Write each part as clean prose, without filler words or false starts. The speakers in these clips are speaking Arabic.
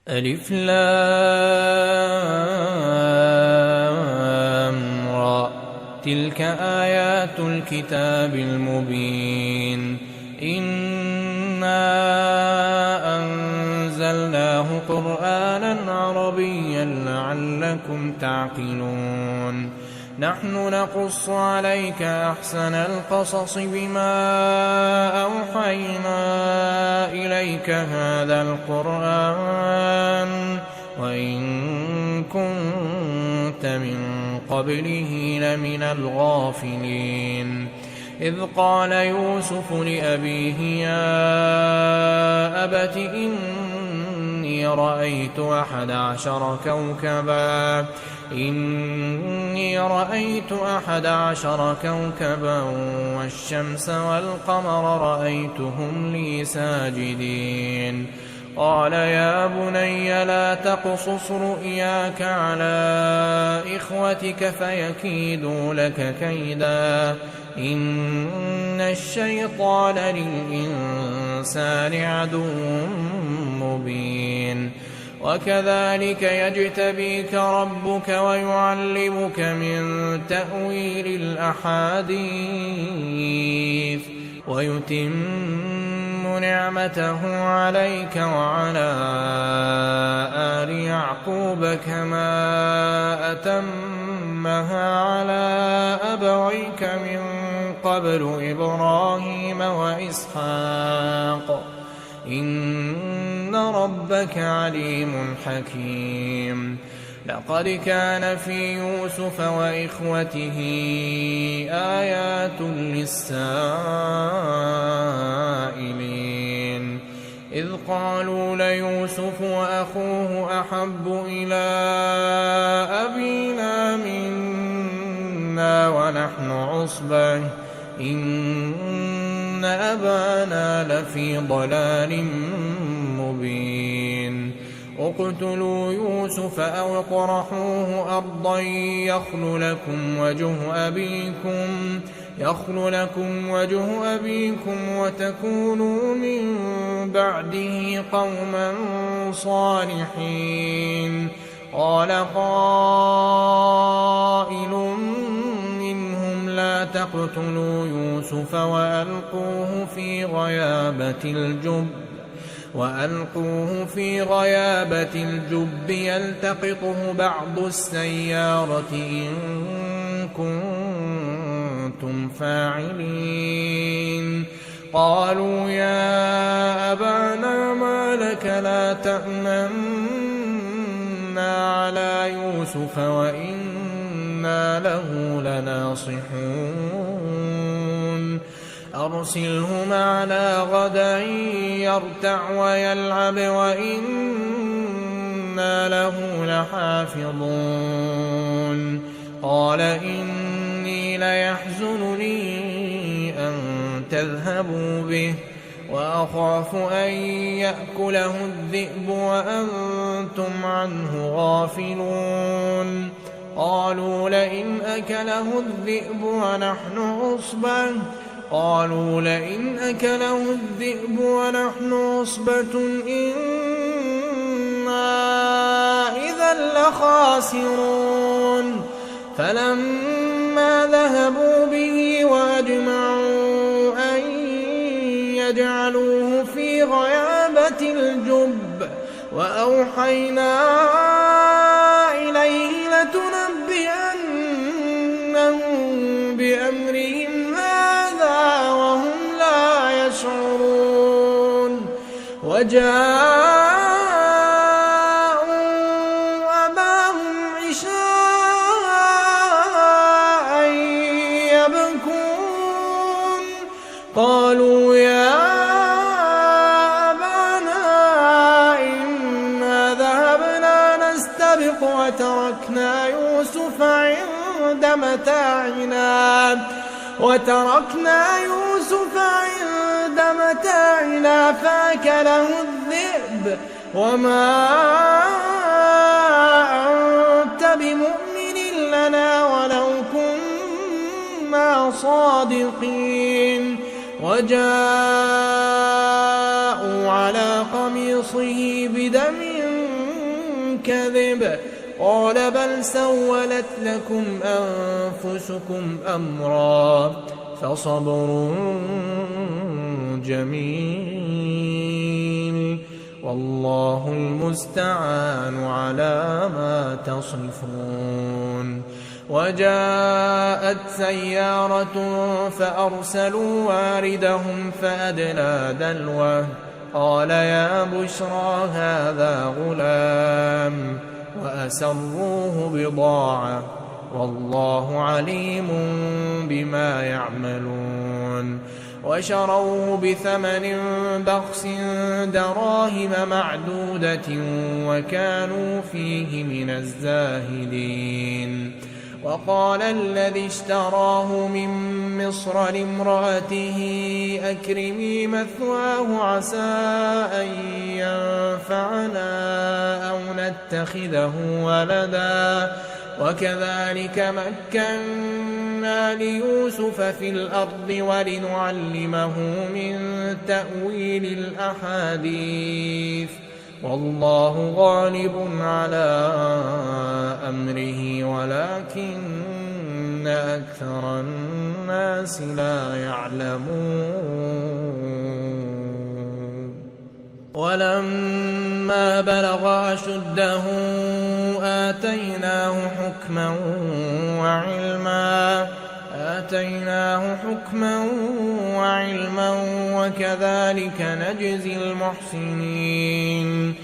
ألف لام را. تلك آيات الكتاب المبين. إنا أنزلناه قرآنا عربيا لعلكم تعقلون. نحن نقص عليك أحسن القصص بما أوحينا إليك هذا القرآن وإن كنت من قبله لمن الغافلين. إذ قال يوسف لأبيه يا أبت إني رأيت 11 كوكبا والشمس والقمر رأيتهم لي ساجدين. قال يا بني لا تقصص رؤياك على إخوتك فيكيدوا لك كيدا إن الشيطان للإنسان عدو مبين. وكذلك يجتبيك ربك ويعلمك من تأويل الأحاديث ويتم نعمته عليك وعلى آل يعقوب كما أتمها على أبويك من قبل إبراهيم وإسحاق إن ربك عليم حكيم. لقد كان في يوسف وإخوته آيات للسائلين. إذ قالوا ليوسف وأخوه أحب إلى أبينا منا ونحن عصبة إن أبانا لفي ضلال مبين. اقتلوا يوسف أو اطرحوه أرضا يخل لكم وجه أبيكم وتكونوا من بعده قوما صالحين. قال قائل منهم لا تقتلوا يوسف وألقوه في غيابة الجب يلتقطه بعض السيارة إن كنتم فاعلين. قالوا يا أبانا ما لك لا تأمنا على يوسف وإنا له لناصحون. أرسله معنا غدا يرتع ويلعب وإنا له لحافظون. قال إني ليحزنني أن تذهبوا به وأخاف أن يأكله الذئب وأنتم عنه غافلون. قالوا لئن أكله الذئب ونحن عصبة إنا إذا لخاسرون. فلما ذهبوا به وأجمعوا أن يجعلوه في غيابة الجب وأوحينا إليه لتنبئنهم بأمرهم هذا وهم لا يشعرون. وجاءوا أباهم عشاء يبكون. قالوا يا أبانا إنا ذهبنا نستبق وتركنا يوسف عند متاعنا فأكله الذئب وما أنت بمؤمن لنا ولو كنا صادقين. وجاءوا على قميصه بدم كذب قال بل سولت لكم أنفسكم أمرا فصبر جميل والله المستعان على ما تصفون. وجاءت سيارة فأرسلوا واردهم فأدلى دلوه قال يا بشرى هذا غلام وأسروه بضاعة والله عليم بما يعملون. وشروه بثمن بخس دراهم معدودة وكانوا فيه من الزاهدين. وقال الذي اشتراه من مصر لامرأته أكرمي مثواه عسى أن ينفعنا أو نتخذه ولدا وكذلك مكنا ليوسف في الأرض ولنعلمه من تأويل الأحاديث والله غالب على أمره ولكن أكثر الناس لا يعلمون. ولما بلغ أشده آتيناه حكما وعلما وكذلك نجزي المحسنين.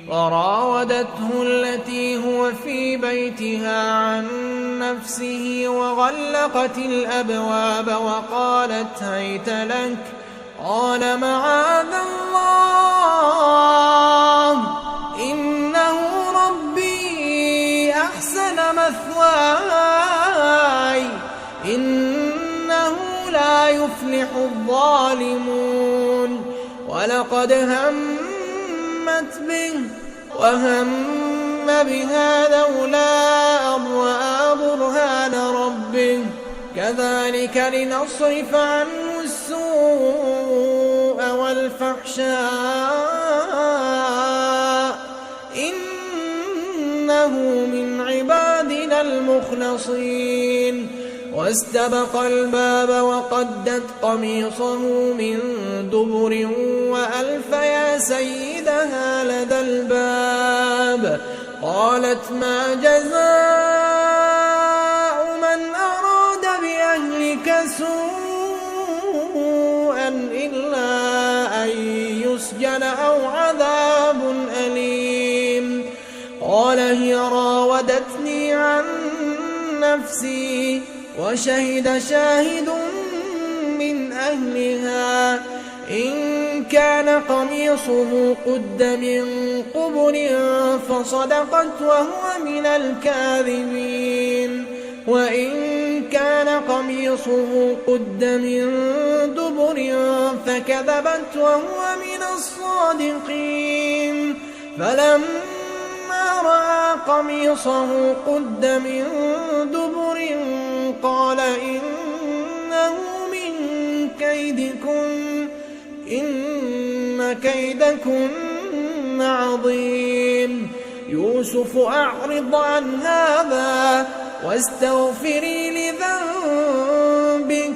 وراودته التي هو في بيتها عن نفسه وغلقت الأبواب وقالت هيت لك قال معاذ الله إنه ربي أحسن مثواي إنه لا يفلح الظالمون. ولقد همت به وهم بها لولا أن رأى برهان ربه كذلك لنصرف عنه السوء والفحشاء إنه من عبادنا المخلصين. واستبق الباب وقدت قميصه من دبر وألف يا سيدها لدى الباب قالت ما جزاء من أراد بأهلك سوءا إلا أن يسجن أو عذاب أليم. قال هي راودتني عن نفسي وشهد شاهد من أهلها إن كان قميصه قد من قبل فصدقت وهو من الكاذبين وإن كان قميصه قد من دبر فكذبت وهو من الصادقين. فلما رأى قميصه قد من دبر قال إنه من كيدكن إن كيدكن عظيم. يوسف أعرض عن هذا واستغفري لذنبك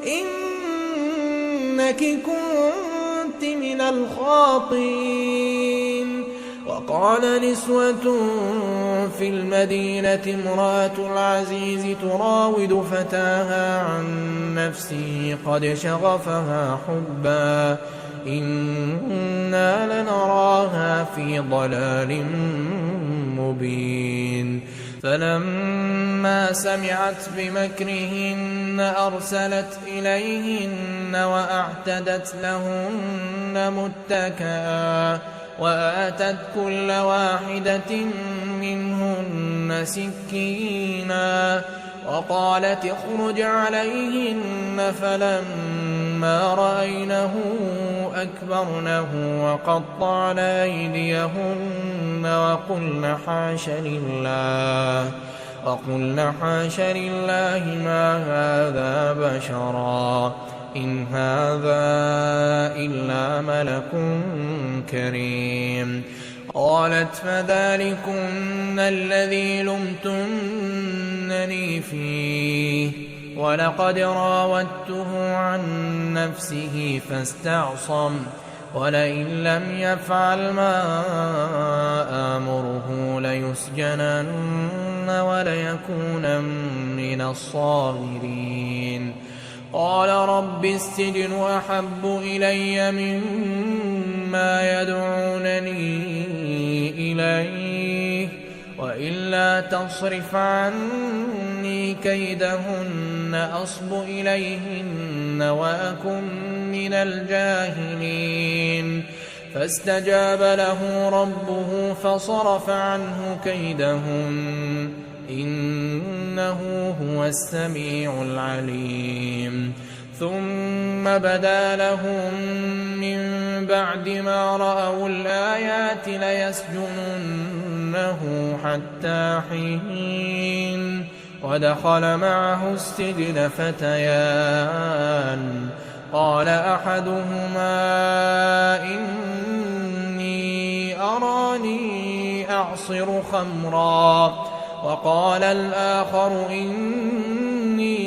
إنك كنت من الخاطئين. وقال نسوة في المدينة امرأة العزيز تراود فتاها عن نفسه قد شغفها حبا إنا لنراها في ضلال مبين. فلما سمعت بمكرهن أرسلت إليهن وأعتدت لهن متكئا وآتت كل واحدة منهن سكينا وقالت اخرج عليهن. فلما رأينه أكبرنه وقطعن أيديهن وقلن حاش لله ما هذا بشرا إن هذا إلا ملك كريم. قالت فذلكن الذي لمتنني فيه ولقد راودته عن نفسه فاستعصم ولئن لم يفعل ما آمره ليسجنن وليكونن من الصاغرين. قال رب السجن أحب إلي مما يدعونني إليه وإلا تصرف عني كيدهن أصب إليهن وأكن من الجاهلين. فاستجاب له ربه فصرف عنه كيدهن إنه هو السميع العليم. ثم بدا لهم من بعد ما رأوا الآيات ليسجننه حتى حين. ودخل معه السجن فتيان قال أحدهما إني أراني أعصر خمرا وقال الآخر إني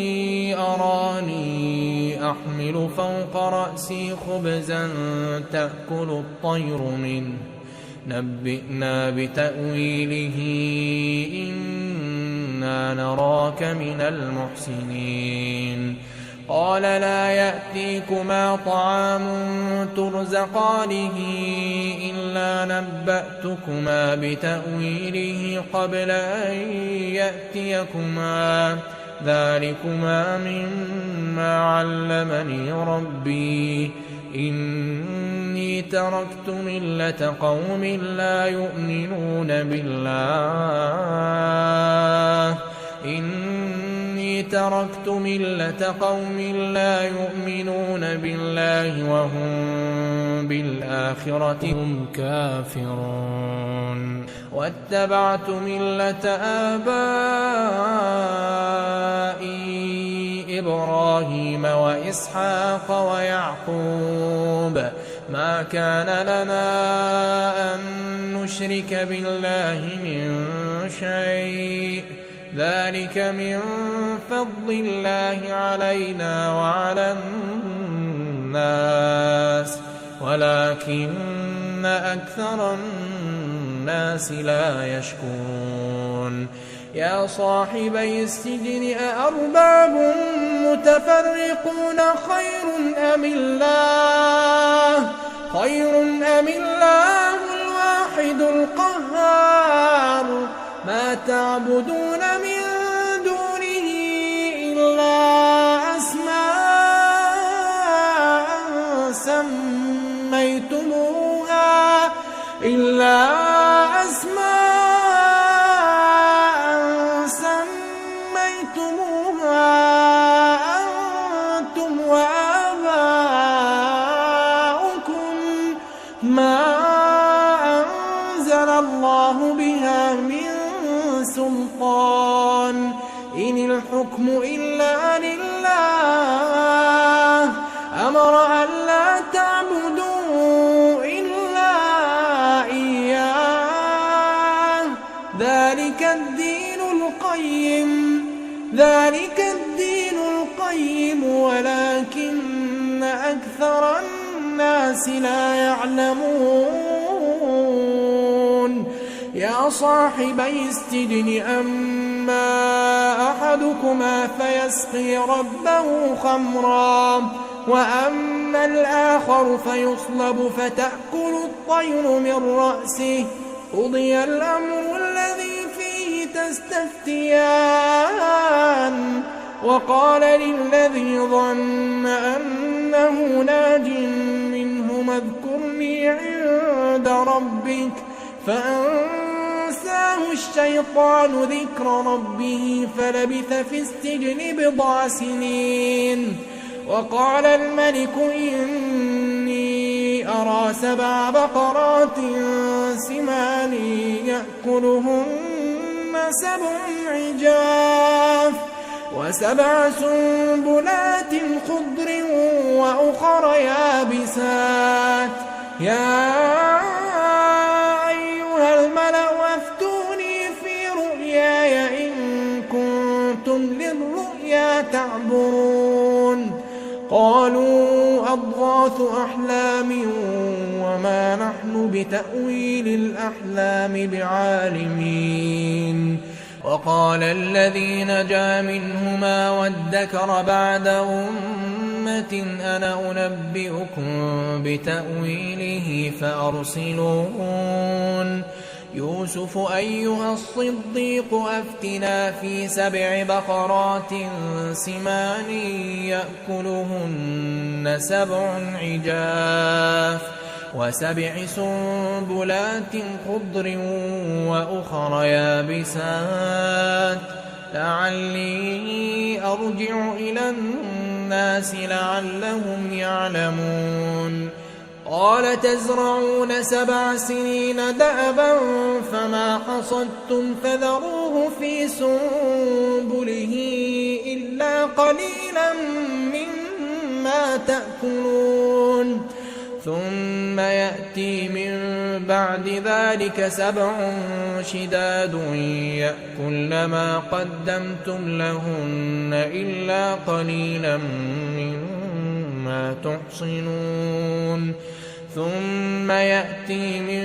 أراني أحمل فوق رأسي خبزا تأكل الطير منه نبئنا بتأويله إنا نراك من المحسنين. قال لا يأتيكما طعام ترزقانه إلا نبأتكما بتأويله قبل أن يأتيكما ذلكما مما علمني ربي إني تركت ملة قوم لا يؤمنون بالله تركت ملة قوم لا يؤمنون بالله وهم بالآخرة هم كافرون. واتبعت ملة آبائي إبراهيم وإسحاق ويعقوب ما كان لنا أن نشرك بالله من شيء ذلك من فضل الله علينا وعلى الناس ولكن أكثر الناس لا يشكرون. يا صاحبي السجن أأرباب متفرقون خير أم الله الواحد القهار ما تعبدون من دونه إلا أسماء سميتموها أنتم وآباؤكم ما أنزل الله بها من سلطان إن الحكم إلا لله أمر أن لا تعبدوا إلا إياه ذلك الدين القيم ولكن أكثر الناس لا يعلمون. يا صاحبي السجن أما أحدكما فيسقي ربه خمرا وأما الآخر فيصلب فتأكل الطير من رأسه قضي الأمر الذي فيه تستفتيان. وقال للذي ظن أنه ناج منهما اذكرني عند ربك فأنساه الشيطان ذكر ربه فلبث في السجن بضع سنين. وقال الملك إني أرى 7 بقرات سمان يأكلهن 7 عجاف و7 سنبلات خضر وأخر يابسات يا أيها تعبرون قالوا أضغاث أحلام وما نحن بتأويل الأحلام بعالمين وقال الذي نجا منهما وادكر بعد أمة أنا أنبئكم بتأويله فأرسلون يوسف أيها الصديق أفتنا في 7 بقرات سمان يأكلهن 7 عجاف و7 سنبلات خضر وأخر يابسات لعلي أرجع إلى الناس لعلهم يعلمون قال تزرعون 7 سنين دأبا فما حصدتم فذروه في سنبله إلا قليلا مما تأكلون ثم يأتي من بعد ذلك 7 شداد يأكلن ما قدمتم لهن إلا قليلا مما تحصنون ثم يأتي من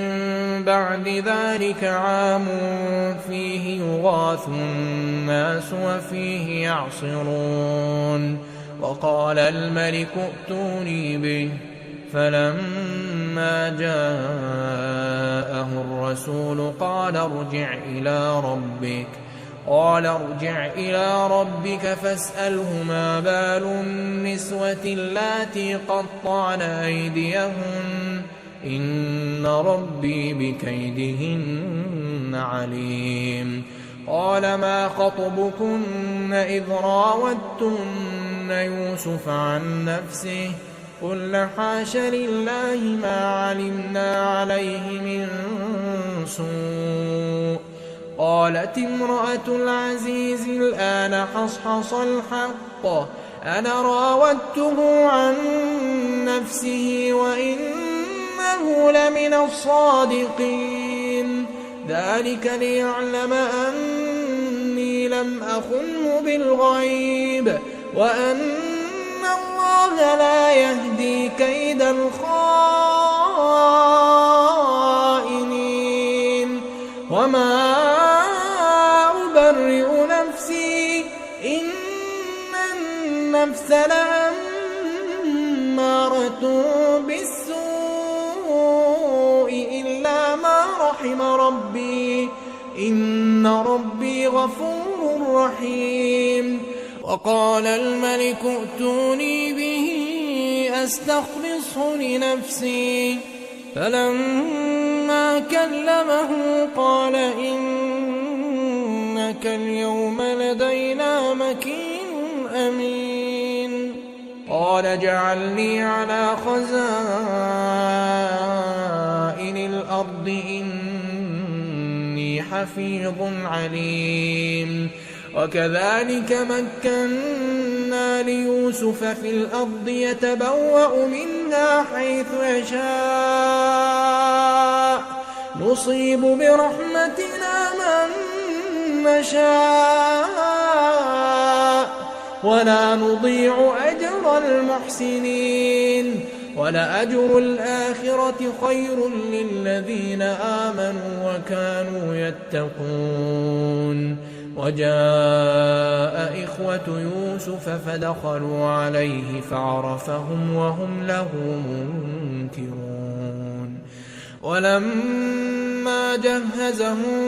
بعد ذلك عام فيه يغاث الناس وفيه يعصرون وقال الملك ائتوني به فلما جاءه الرسول قال ارجع إلى ربك فاسأله ما بال النسوة اللاتي قطعن أيديهن إن ربي بكيدهن عليم قال ما خطبكن إذ راوتن يوسف عن نفسه قلنا حاش لله ما علمنا عليه من سوء قالت امرأة العزيز الآن حصحص الحق أنا راودته عن نفسه وإنه لمن الصادقين ذلك ليعلم أني لم أخنه بالغيب وأن الله لا يهدي كيد الخائنين وما أبرئ نفسي إن النفس لأمارة بالسوء إلا ما رحم ربي إن ربي غفور رحيم وقال الملك ائتوني به أستخلصه لنفسي فلما كلمه قال إنك اليوم لدينا مكين أمين قال اجعلني على خزائن الأرض إني حفيظ عليم وكذلك مكنا ليوسف في الأرض يتبوأ منها حيث يشاء نصيب برحمتنا من نشاء ولا نضيع أجر المحسنين ولأجر الآخرة خير للذين آمنوا وكانوا يتقون وجاء إخوة يوسف فدخلوا عليه فعرفهم وهم له منكرون ولما جهزهم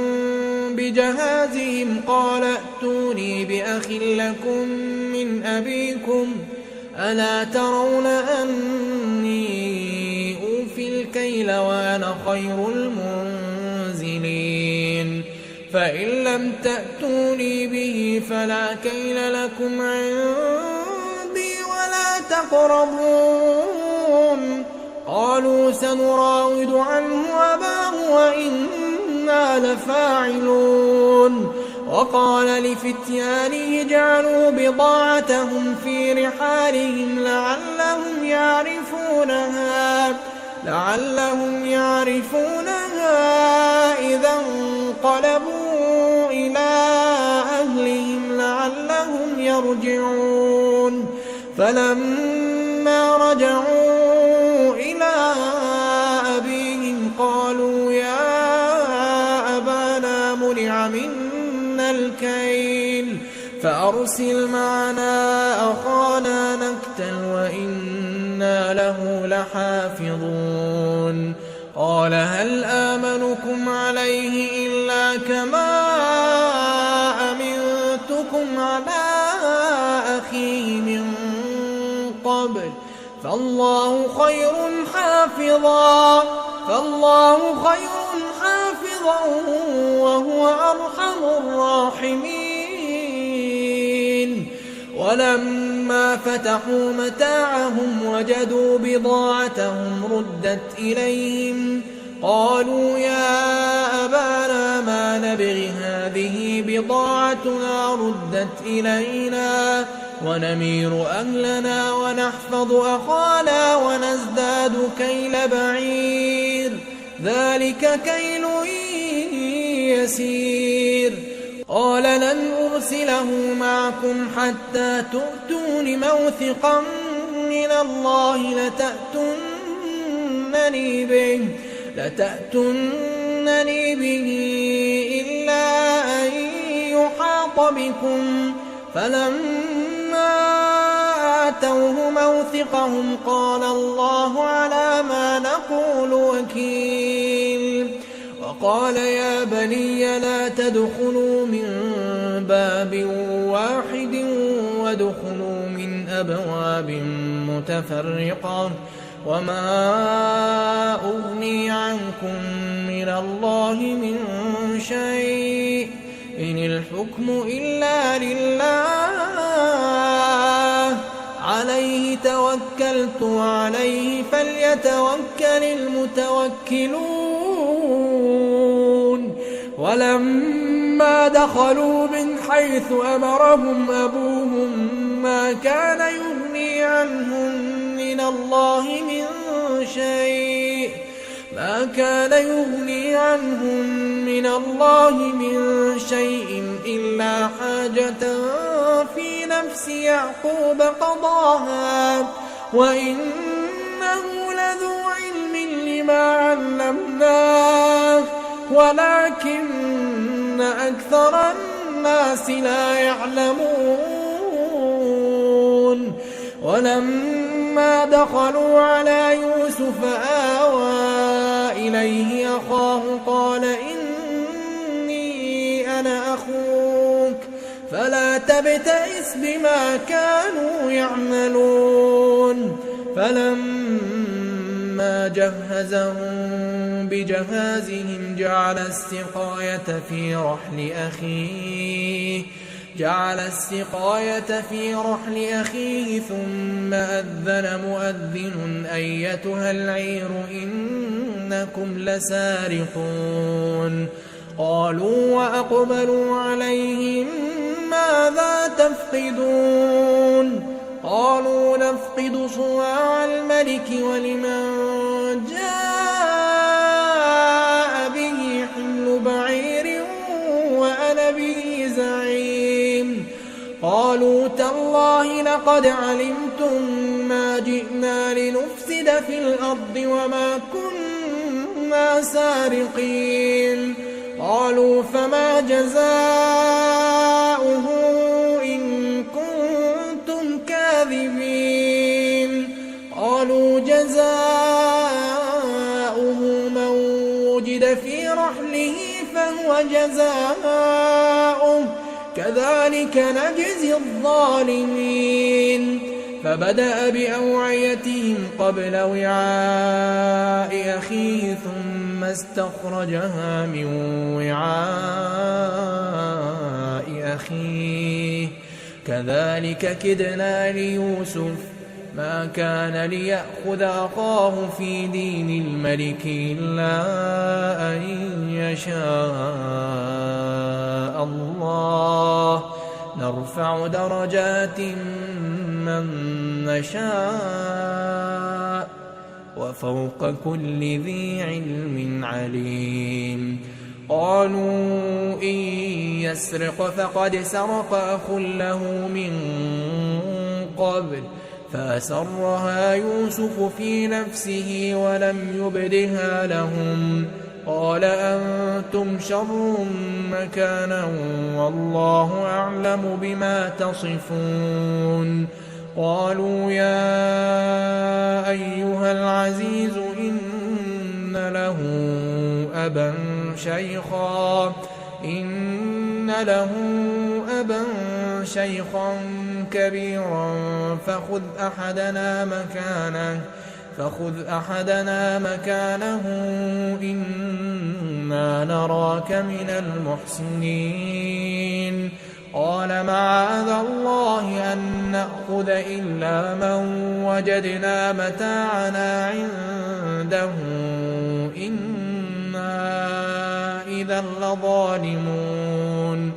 بجهازهم قال ائتوني بأخ لكم من أبيكم ألا ترون أني أوفي الكيل وأنا خير المنزلين فإن لم تأتوني به فلا كيل لكم عندي ولا تقربون قالوا سنراود عنه أباه وإنا لفاعلون وقال لفتيانه جعلوا بضاعتهم في رحالهم لعلهم يعرفونها إذا انقلبوا إلى أهلهم لعلهم يرجعون فلما رجعوا إلى أبيهم قالوا يا أبانا منع منا الكيل فأرسل معنا أخانا نكتل وإنا له لحافظون قال هل آمنكم عليه إلا كما أمنتكم على أخيه من قبل فالله خير حافظا وهو أرحم الراحمين ولما فتحوا متاعهم وجدوا بضاعتهم ردت إليهم قالوا يا أبانا ما نبغي هذه بضاعتنا ردت إلينا ونمير أهلنا ونحفظ أخانا ونزداد كيل بعير ذلك كيل يسير قال لن أرسله معكم حتى تؤتون موثقا من الله لتأتونني به إلا أن يحاط بكم فلما آتوه موثقهم قال الله على ما نقول وكيل وقال يا بني لا تدخلوا من باب واحد وادخلوا من أبواب متفرقة وما أغني عنكم من الله من شيء إن الحكم إلا لله عليه توكلت وعليه فليتوكل المتوكلون ولما دخلوا من حيث أمرهم أبوهم ما كان يغني عنهم من الله من شيء إلا حاجة في نفس يعقوب قضاها وإنه لذو علم لما علمناه ولكن أكثر الناس لا يعلمون ولما دخلوا على يوسف آوى إليه أخاه قال إني أنا أخوك فلا تبتئس بما كانوا يعملون فلما جهزهم بجهازهم جعل السقاية في رحل أخيه ثم أذن مؤذن أيتها العير إنكم لسارقون قالوا وأقبلوا عليهم ماذا تفقدون قالوا نفقد صواع الملك ولمن جاء به حمل بعير وأنا به زعيم قالوا تالله لقد علمتم ما جئنا لنفسد في الأرض وما كنا سارقين قالوا فما جزاؤه إن كنتم كاذبين قالوا جزاؤه من وجد في رحله فهو جزاؤه كذلك نجزي الظالمين فبدأ بأوعيتهم قبل وعاء أخيه ثم استخرجها من وعاء أخيه كذلك كدنا ليوسف ما كان ليأخذ أخاه في دين الملك إلا أن يشاء الله نرفع درجات من نشاء وفوق كل ذي علم عليم قالوا إن يسرق فقد سرق أخ له من قبل فأسرها يوسف في نفسه ولم يبدها لهم، قال أنتم شر مكانا والله أعلم بما تصفون. قالوا يا أيها العزيز إن له أبا شيخا كبيرا فخذ أحدنا مكانه إنا نراك من المحسنين. قال معاذ الله أن نأخذ إلا من وجدنا متاعنا عنده إنا إذا لظالمون.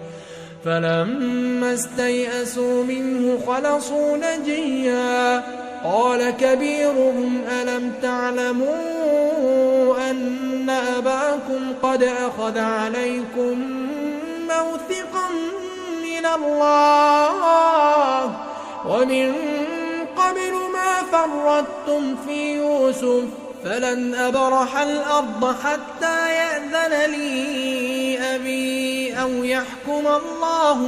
فلما استيئسوا منه خلصوا نجيا. قال كبيرهم ألم تعلموا أن أباكم قد أخذ عليكم موثقا من الله ومن قبل ما فرطتم في يوسف فلن أبرح الأرض حتى يأذن لي أبي أو يحكم الله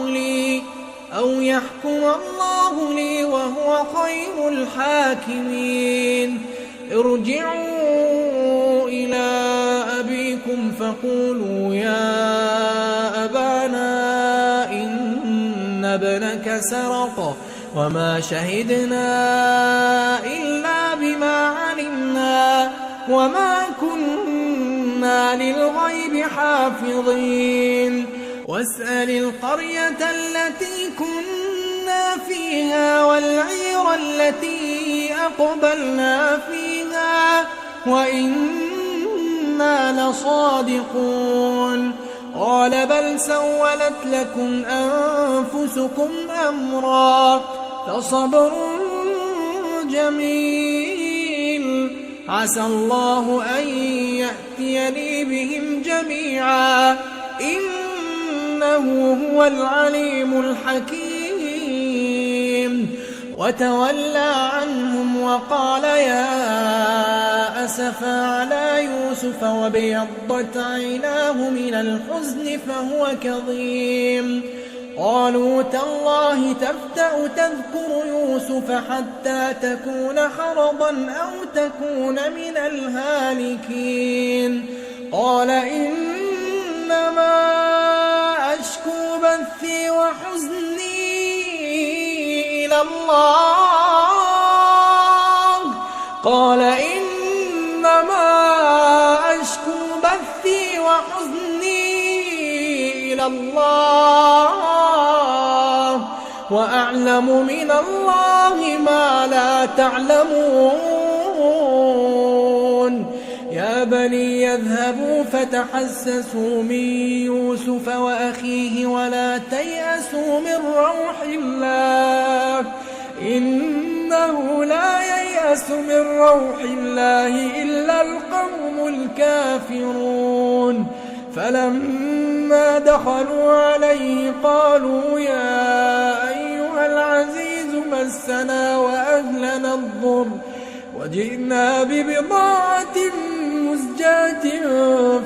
لي وهو خير الحاكمين. ارجعوا إلى أبيكم فقولوا يا أبانا إن ابنك سرق وما شهدنا إلا بما علمنا وما كنا للغيب حافظين. واسأل القرية التي كنا فيها والعير التي أقبلنا فيها وإنا لصادقون. قال بل سولت لكم أنفسكم أمرا فصبر جميل عسى الله أن يأتيني بهم جميعا إنه هو العليم الحكيم. وتولى عنهم وقال يا أسفا على يوسف وابيضت عيناه من الحزن فهو كظيم. قالوا تالله تفتأ تذكر يوسف حتى تكون حرضا أو تكون من الهالكين. قال إنما أشكو بثي وحزني إلى الله وأعلم من الله ما لا تعلمون. يا بني يذهبوا فتحسسوا من يوسف وأخيه ولا تيأسوا من روح الله إنه لا ييأس من روح الله إلا القوم الكافرون. فلما دخلوا عليه قالوا يا أيها العزيز مسنا وأهلنا الضر وجئنا ببضاعة مزجاة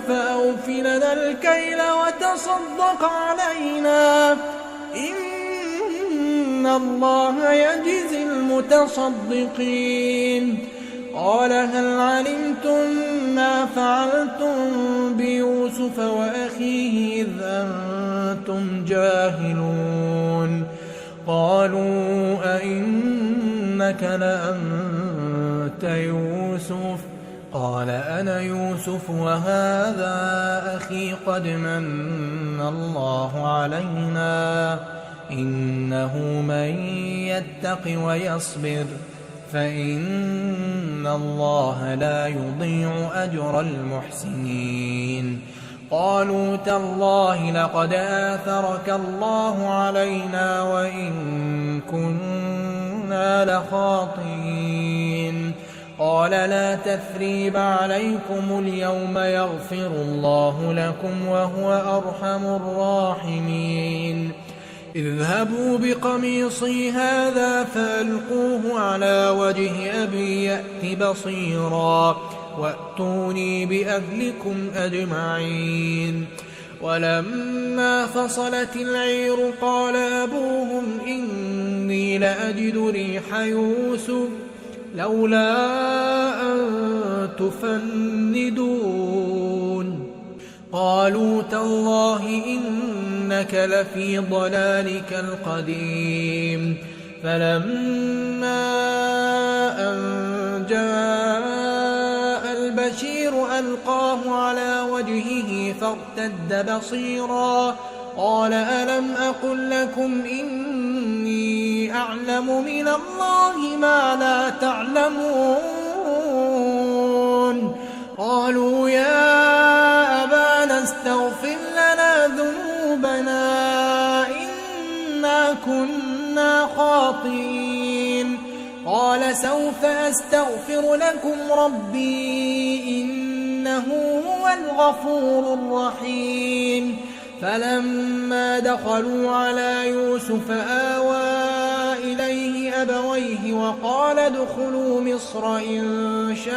فأوف لنا الكيل وتصدق علينا إن الله يجزي المتصدقين. قال هل علمتم ما فعلتم بيوسف وأخيه إذ أنتم جاهلون؟ قالوا أئنك لأنت يوسف؟ قال أنا يوسف وهذا أخي قد من الله علينا إنه من يتق ويصبر فإن الله لا يضيع أجر المحسنين. قالوا تالله لقد آثرك الله علينا وإن كنا لخاطئين. قال لا تثريب عليكم اليوم يغفر الله لكم وهو أرحم الراحمين. اذهبوا بقميصي هذا فألقوه على وجه أبي يأت بصيرا وأتوني بأهلكم أجمعين. ولما فصلت العير قال أبوهم إني لأجد ريح يوسف لولا أن تفندون. قالوا تالله إنك لفي ضلالك القديم. فلما أن جاء البشير ألقاه على وجهه فارتد بصيرا قال ألم أقل لكم إني أعلم من الله ما لا تعلمون. قالوا يا أبانا استغفر لنا ذنوبنا إنا كنا خاطئين. قال سوف أستغفر لكم ربي إنه هو الغفور الرحيم. فلما دخلوا على يوسف آوى إليه أبويه وقال ادخلوا مصر إن شاء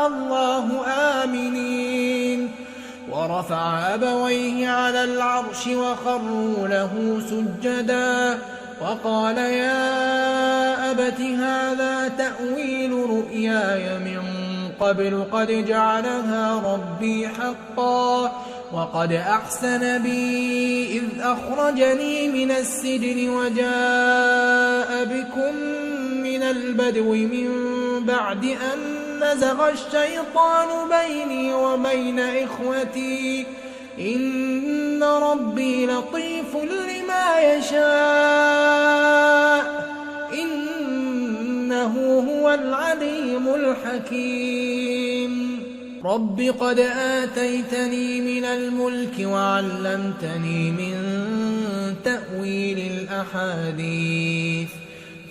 الله آمنين. ورفع أبويه على العرش وخروا له سجدا وقال يا أبت هذا تأويل رؤياي من قبل قد جعلها ربي حقا وقد أحسن بي إذ أخرجني من السجن وجاء بكم من البدو من بعد أن نزغ الشيطان بيني وبين إخوتي إن ربي لطيف لما يشاء إنه هو العليم الحكيم. رب قد آتيتني من الملك وعلمتني من تأويل الأحاديث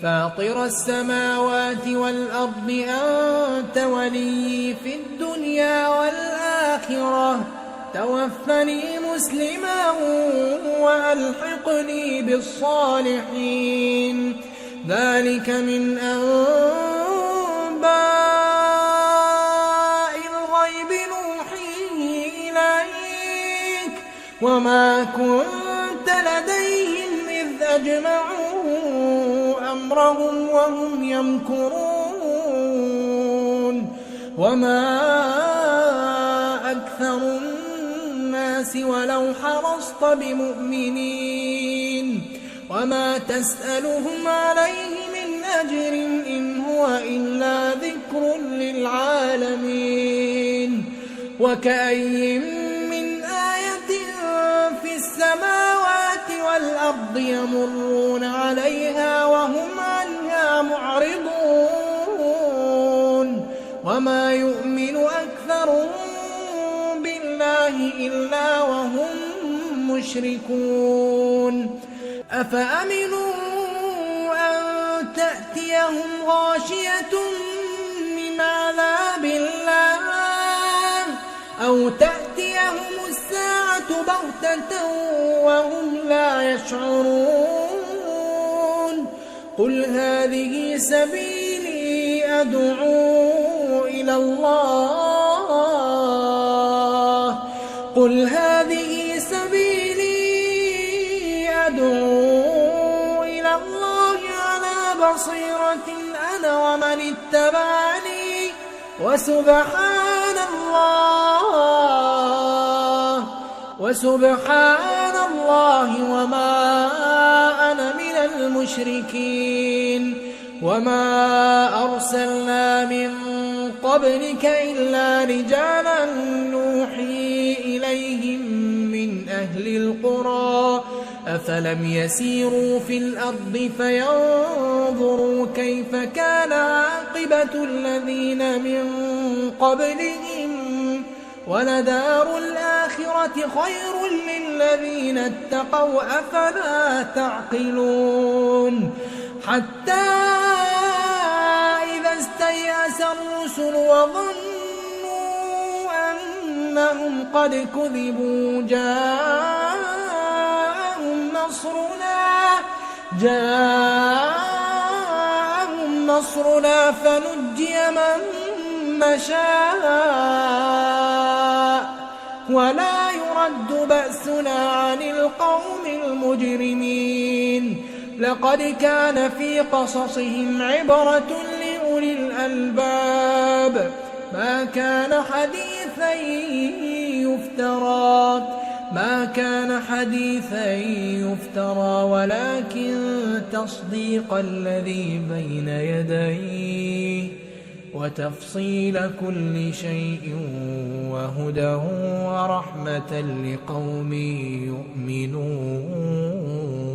فاطر السماوات والأرض أنت ولي في الدنيا والآخرة توفني مسلما وألحقني بالصالحين. ذلك من أنباء الغيب نوحيه إليك وما كنت لديهم إذ أجمعوا أمرهم وهم يمكرون. وما أكثر الناس ولو حرصت بمؤمنين وما تسألهم عليه من أجر إن هو إلا ذكر للعالمين. وكأي من آية في السماوات والأرض يمرون عليها وهم عنها معرضون وما يؤمن أكثرهم بالله إلا وهم مشركون. أفأمنوا أن تأتيهم غاشية من عذاب الله أو تأتيهم الساعة بغتة وهم لا يشعرون. قل هذه سبيلي أدعو إلى الله قل هذه سبيلي أدعو إلى الله على بصيرة أنا ومن اتبعني وسبحان الله وما أنا من المشركين. وما أرسلنا من قبلك إلا رجالا نوحي إليهم من أهل القرى أفلم يسيروا في الأرض فينظروا كيف كان عاقبة الذين من قبلهم ولدار الآخرة خير للذين اتقوا أفلا تعقلون. حتى إذا استيأس الرسل وظنوا أنهم قد كذبوا جاءهم نصرنا فنجي من نشاء ولا يرد بأسنا عن القوم المجرمين. لقد كان في قصصهم عبرة لأولي الألباب ما كان حديثا يفترى ولكن تصديق الذي بين يديه وتفصيل كل شيء وهدى ورحمة لقوم يؤمنون.